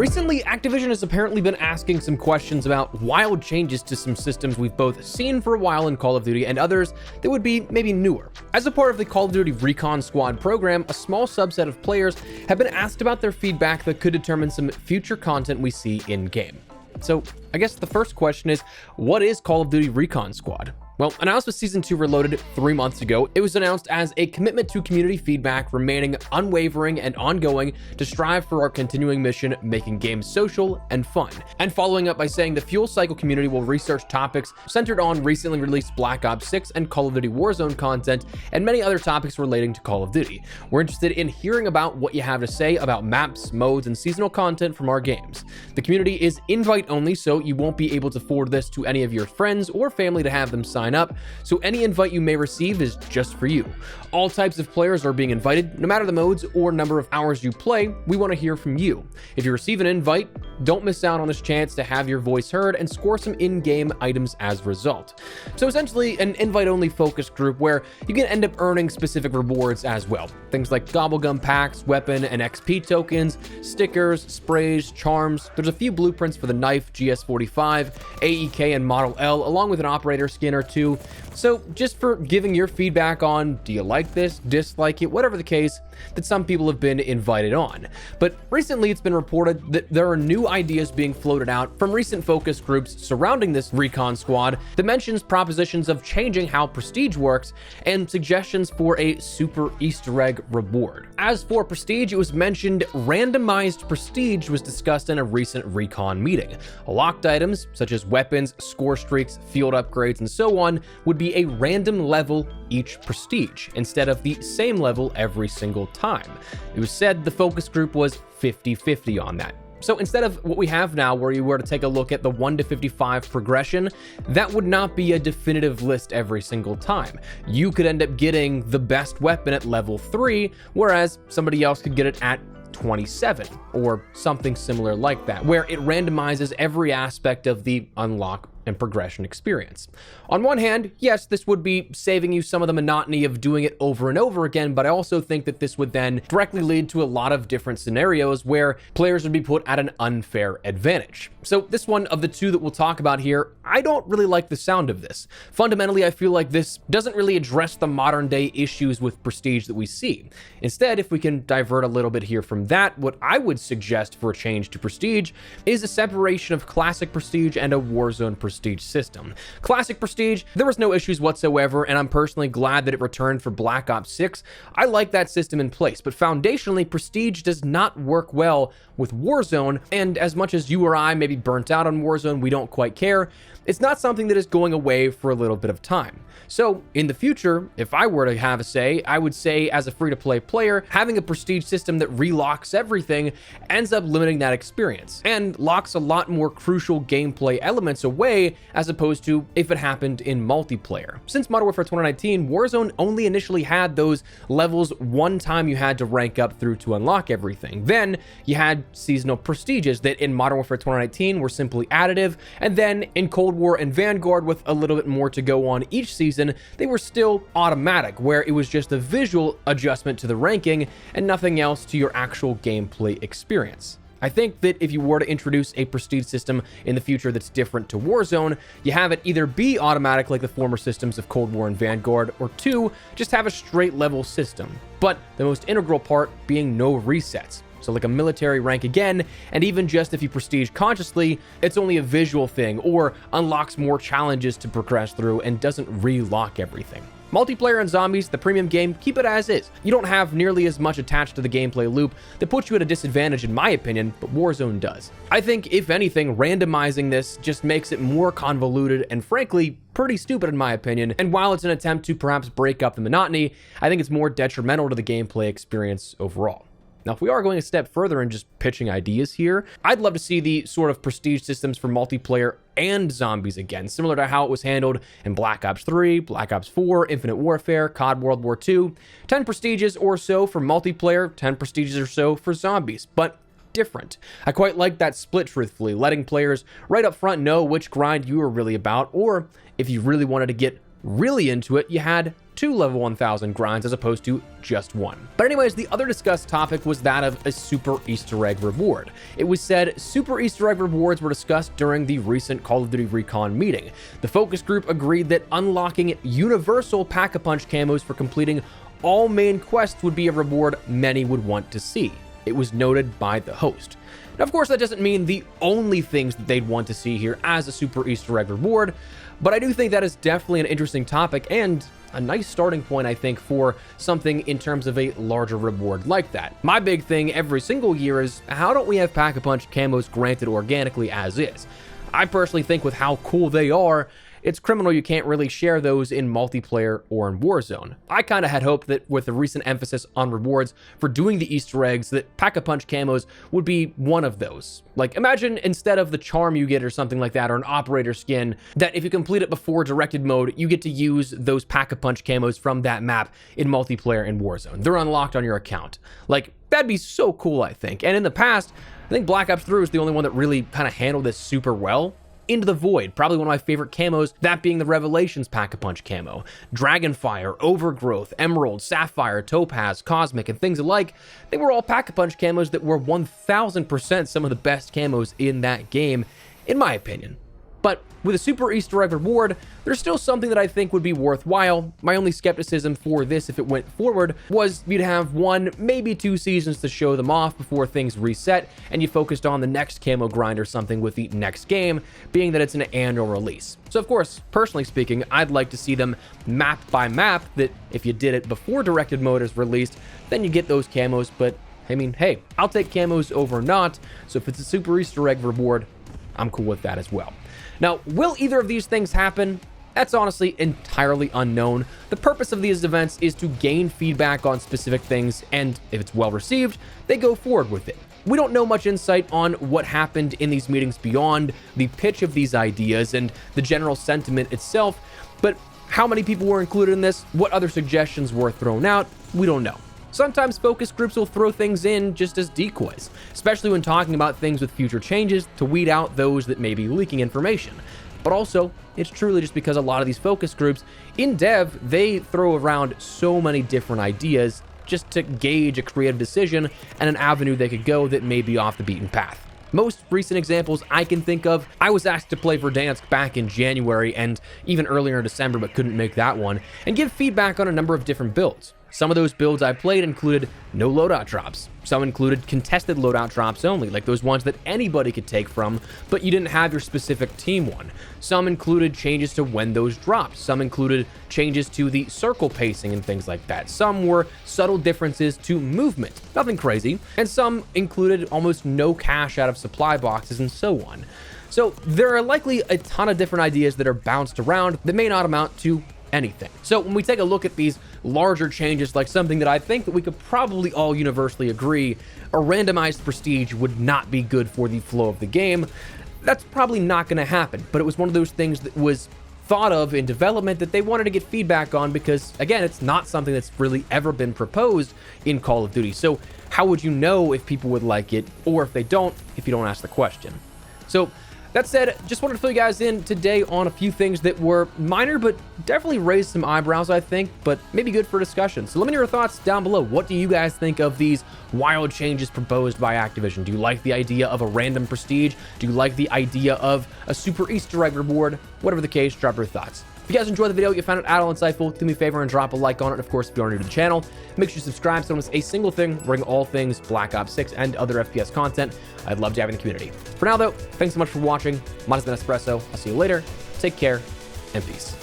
Recently, Activision has apparently been asking some questions about wild changes to some systems we've both seen for a while in Call of Duty and others that would be maybe newer. As a part of the Call of Duty Recon Squad program, a small subset of players have been asked about their feedback that could determine some future content we see in-game. So, I guess the first question is, what is Call of Duty Recon Squad? Well, announced with Season 2 Reloaded 3 months ago, it was announced as a commitment to community feedback remaining unwavering and ongoing to strive for our continuing mission, making games social and fun. And following up by saying the Fuel Cycle community will research topics centered on recently released Black Ops 6 and Call of Duty Warzone content and many other topics relating to Call of Duty. We're interested in hearing about what you have to say about maps, modes, and seasonal content from our games. The community is invite only, so you won't be able to forward this to any of your friends or family to have them sign up, so any invite you may receive is just for you. All types of players are being invited, no matter the modes or number of hours you play. We want to hear from you. If you receive an invite, don't miss out on this chance to have your voice heard and score some in-game items as a result. So essentially an invite-only focus group where you can end up earning specific rewards as well. Things like gobblegum packs, weapon and XP tokens, stickers, sprays, charms. There's a few blueprints for the knife, GS45, AEK and Model L, along with an operator skin or two. So just for giving your feedback on, do you like this, dislike it, whatever the case, that some people have been invited on. But recently it's been reported that there are new ideas being floated out from recent focus groups surrounding this Recon Squad that mentions propositions of changing how Prestige works and suggestions for a super Easter egg reward. As for Prestige, it was mentioned randomized Prestige was discussed in a recent Recon meeting. Locked items such as weapons, score streaks, field upgrades, and so on would be a random level each Prestige instead of the same level every single time. It was said the focus group was 50-50 on that. So instead of what we have now, where you were to take a look at the 1 to 55 progression, that would not be a definitive list every single time. You could end up getting the best weapon at level 3, whereas somebody else could get it at 27 or something similar like that, where it randomizes every aspect of the unlock and progression experience. On one hand, yes, this would be saving you some of the monotony of doing it over and over again, but I also think that this would then directly lead to a lot of different scenarios where players would be put at an unfair advantage. So this one of the two that we'll talk about here, I don't really like the sound of this. Fundamentally, I feel like this doesn't really address the modern day issues with Prestige that we see. Instead, if we can divert a little bit here from that, what I would suggest for a change to Prestige is a separation of Classic Prestige and a Warzone Prestige system. Classic Prestige, there was no issues whatsoever, and I'm personally glad that it returned for Black Ops 6. I like that system in place, but foundationally, Prestige does not work well with Warzone, and as much as you or I may be burnt out on Warzone, we don't quite care. It's not something that is going away for a little bit of time. So in the future, if I were to have a say, I would say as a free-to-play player, having a Prestige system that relocks everything ends up limiting that experience and locks a lot more crucial gameplay elements away as opposed to if it happened in multiplayer. Since Modern Warfare 2019, Warzone only initially had those levels one time you had to rank up through to unlock everything. Then you had seasonal prestiges that in Modern Warfare 2019 were simply additive, and then in Cold War and Vanguard, with a little bit more to go on each season, they were still automatic, where it was just a visual adjustment to the ranking and nothing else to your actual gameplay experience. I think that if you were to introduce a Prestige system in the future that's different to Warzone, you have it either be automatic like the former systems of Cold War and Vanguard, or two, just have a straight level system. But the most integral part being no resets. So like a military rank again, and even just if you prestige consciously, it's only a visual thing or unlocks more challenges to progress through and doesn't relock everything. Multiplayer and zombies, the premium game, keep it as is. You don't have nearly as much attached to the gameplay loop that puts you at a disadvantage in my opinion, but Warzone does. I think if anything, randomizing this just makes it more convoluted and frankly, pretty stupid in my opinion, and while it's an attempt to perhaps break up the monotony, I think it's more detrimental to the gameplay experience overall. Now, if we are going a step further and just pitching ideas here, I'd love to see the sort of prestige systems for multiplayer and zombies again, similar to how it was handled in Black Ops 3, Black Ops 4, Infinite Warfare, COD World War II. 10 prestiges or so for multiplayer, 10 prestiges or so for zombies, but different. I quite like that split, truthfully, letting players right up front know which grind you are really about, or if you really wanted to get really into it, you had 2 level 1000 grinds as opposed to just 1. But anyways, the other discussed topic was that of a super Easter egg reward. It was said super Easter egg rewards were discussed during the recent Call of Duty Recon meeting. The focus group agreed that unlocking universal Pack-a-Punch camos for completing all main quests would be a reward many would want to see. It was noted by the host. Now, of course, that doesn't mean the only things that they'd want to see here as a super Easter egg reward, but I do think that is definitely an interesting topic and a nice starting point, I think, for something in terms of a larger reward like that. My big thing every single year is, how don't we have Pack-a-Punch camos granted organically as is? I personally think with how cool they are, it's criminal you can't really share those in multiplayer or in Warzone. I kind of had hoped that with the recent emphasis on rewards for doing the Easter eggs, that Pack-a-Punch camos would be one of those. Like, imagine instead of the charm you get or something like that, or an operator skin, that if you complete it before directed mode, you get to use those Pack-a-Punch camos from that map in multiplayer in Warzone. They're unlocked on your account. Like, that'd be so cool, I think. And in the past, I think Black Ops 3 was the only one that really kind of handled this super well. Into the Void, probably one of my favorite camos, that being the Revelations Pack-a-Punch camo. Dragonfire, Overgrowth, Emerald, Sapphire, Topaz, Cosmic, and things alike, they were all Pack-a-Punch camos that were 1000% some of the best camos in that game, in my opinion. But with a super Easter egg reward, there's still something that I think would be worthwhile. My only skepticism for this, if it went forward, was you'd have 1, maybe 2 seasons to show them off before things reset, and you focused on the next camo grind or something with the next game, being that it's an annual release. So of course, personally speaking, I'd like to see them map by map, that if you did it before directed mode is released, then you get those camos, but I mean, hey, I'll take camos over not, so if it's a super Easter egg reward, I'm cool with that as well. Now, will either of these things happen? That's honestly entirely unknown. The purpose of these events is to gain feedback on specific things, and if it's well received, they go forward with it. We don't know much insight on what happened in these meetings beyond the pitch of these ideas and the general sentiment itself, but how many people were included in this, what other suggestions were thrown out, we don't know. Sometimes focus groups will throw things in just as decoys, especially when talking about things with future changes to weed out those that may be leaking information. But also, it's truly just because a lot of these focus groups in dev, they throw around so many different ideas just to gauge a creative decision and an avenue they could go that may be off the beaten path. Most recent examples I can think of, I was asked to play Verdansk back in January and even earlier in December, but couldn't make that one, and give feedback on a number of different builds. Some of those builds I played included no loadout drops. Some included contested loadout drops only, like those ones that anybody could take from, but you didn't have your specific team one. Some included changes to when those dropped. Some included changes to the circle pacing and things like that. Some were subtle differences to movement, nothing crazy. And some included almost no cash out of supply boxes and so on. So there are likely a ton of different ideas that are bounced around that may not amount to anything. So when we take a look at these larger changes, like something that I think that we could probably all universally agree, a randomized prestige would not be good for the flow of the game, that's probably not going to happen. But it was one of those things that was thought of in development that they wanted to get feedback on because, again, it's not something that's really ever been proposed in Call of Duty. So how would you know if people would like it, or if they don't, if you don't ask the question? So that said, just wanted to fill you guys in today on a few things that were minor, but definitely raised some eyebrows, I think, but maybe good for discussion. So let me know your thoughts down below. What do you guys think of these wild changes proposed by Activision? Do you like the idea of a random prestige? Do you like the idea of a super Easter egg reward? Whatever the case, drop your thoughts. If you guys enjoyed the video, you found it at all insightful, do me a favor and drop a like on it. Of course, if you are new to the channel, make sure you subscribe so you don't miss a single thing regarding all things Black Ops 6 and other FPS content. I'd love to have in the community. For now, though, thanks so much for watching. Mine has been Espresso. I'll see you later. Take care, and peace.